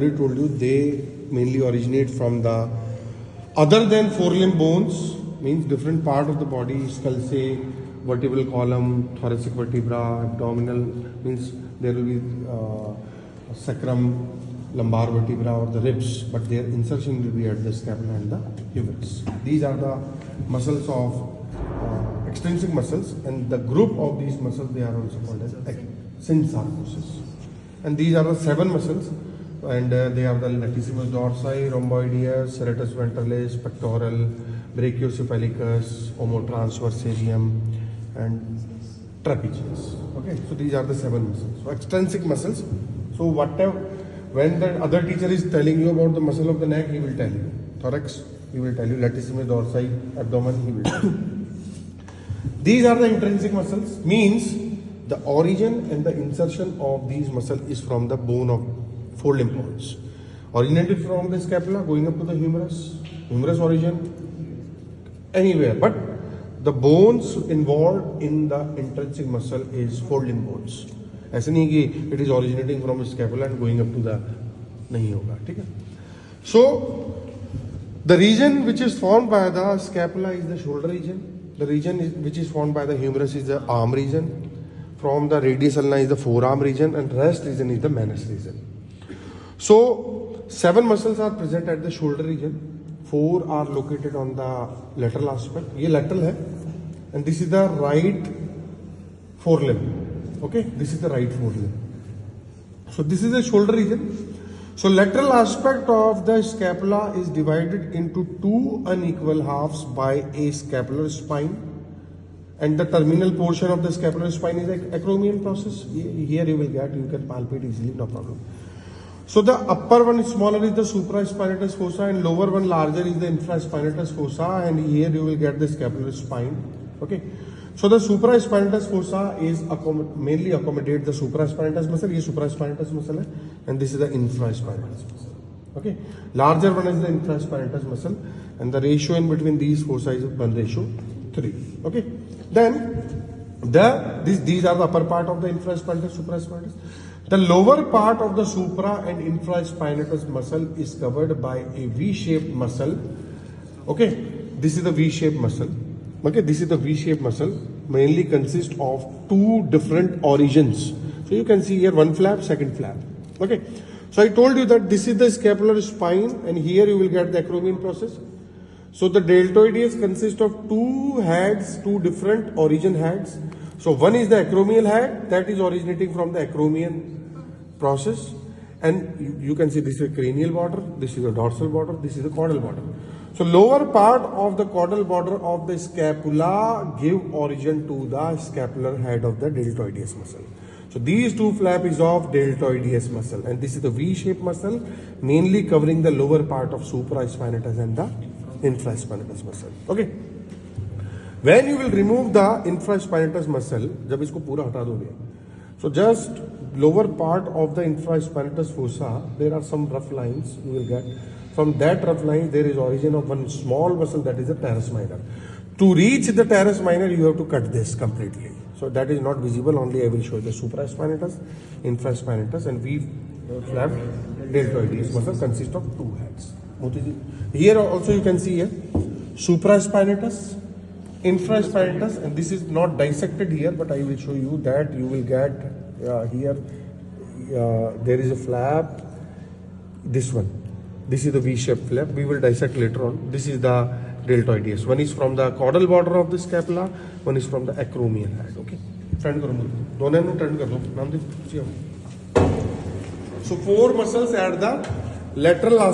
already told you, they mainly originate from the other than forelimb bones, means different part of the body, skull say, vertebral column, thoracic vertebra, abdominal, means there will be sacrum, lumbar vertebra or the ribs, but their insertion will be at the scapula and the humerus. These are the muscles of extrinsic muscles, and the group of these muscles, they are also called as synsarcosis. And these are the 7 muscles, and they are the latissimus dorsi, rhomboideus, serratus ventralis, pectoral, brachiocephalicus, omotransversarium, and trapezius. Okay, so these are the 7 muscles. So extrinsic muscles. So whatever, when the other teacher is telling you about the muscle of the neck, he will tell you. Thorax, he will tell you. Latissimus dorsi, abdomen, he will tell you. These are the intrinsic muscles, means the origin and the insertion of these muscles is from the bone of forelimb bones. Originated from the scapula, going up to the humerus, humerus origin, anywhere. But the bones involved in the intrinsic muscle is forelimb bones. ऐसे नहीं कि it is originating from the scapula and going up to the, नहीं होगा, ठीक है? So the region which is formed by the scapula is the shoulder region. The region which is formed by the humerus is the arm region. From the radius ulna is the forearm region, and rest region is the manus region. So 7 muscles are present at the shoulder region. 4 are located on the lateral aspect. ये lateral है, and this is the right forelimb. Okay, this is the right forelimb. So this is the shoulder region. So lateral aspect of the scapula is divided into 2 unequal halves by a scapular spine, and the terminal portion of the scapular spine is the acromion process. Here you will get, you can palpate easily, no problem. So the upper one is smaller is the supraspinatus fossa, and lower one larger is the infraspinatus fossa, and here you will get the scapular spine. Okay. So the supraspinatus fossa is mainly accommodate the supraspinatus muscle. This supraspinatus muscle hai, and this is the infraspinatus muscle. Okay, larger one is the infraspinatus muscle, and the ratio in between these fossa is 1:3. Okay, then these are the upper part of the infraspinatus, supraspinatus. The lower part of the supra and infraspinatus muscle is covered by a V-shaped muscle. Okay, this is the V-shaped muscle. Okay, this is the V-shaped muscle, mainly consists of 2 different origins. So you can see here 1 flap, 2nd flap. Okay, so I told you that this is the scapular spine, and here you will get the acromion process. So the deltoideus consists of 2 heads, 2 different origin heads. So one is the acromial head, that is originating from the acromion process, and you can see this is the cranial border, this is the dorsal border, this is the caudal border. So lower part of the caudal border of the scapula give origin to the scapular head of the deltoideus muscle. So these 2 flap is of deltoideus muscle, and this is the V-shaped muscle, mainly covering the lower part of supraspinatus and the infraspinatus muscle. Okay. When you will remove the infraspinatus muscle, जब इसको पूरा हटा दोगे, so just lower part of the infraspinatus fossa, there are some rough lines you will get. From that rough line, there is origin of one small muscle, that is the teres minor. To reach the teres minor, you have to cut this completely. So that is not visible. Only I will show you the supraspinatus, infraspinatus, and V flap deltoideus muscle consist of 2 heads. Here also you can see here supraspinatus, infraspinatus, and this is not dissected here, but I will show you that you will get here there is a flap, this one. This is the V-shaped flap. We will dissect later on. This is the deltoideus. One is from the caudal border of the scapula. One is from the acromial head. Okay. Turn करो मुझे. दोनों ने turn कर दो. नाम दे. So 4 muscles at the lateral aspect.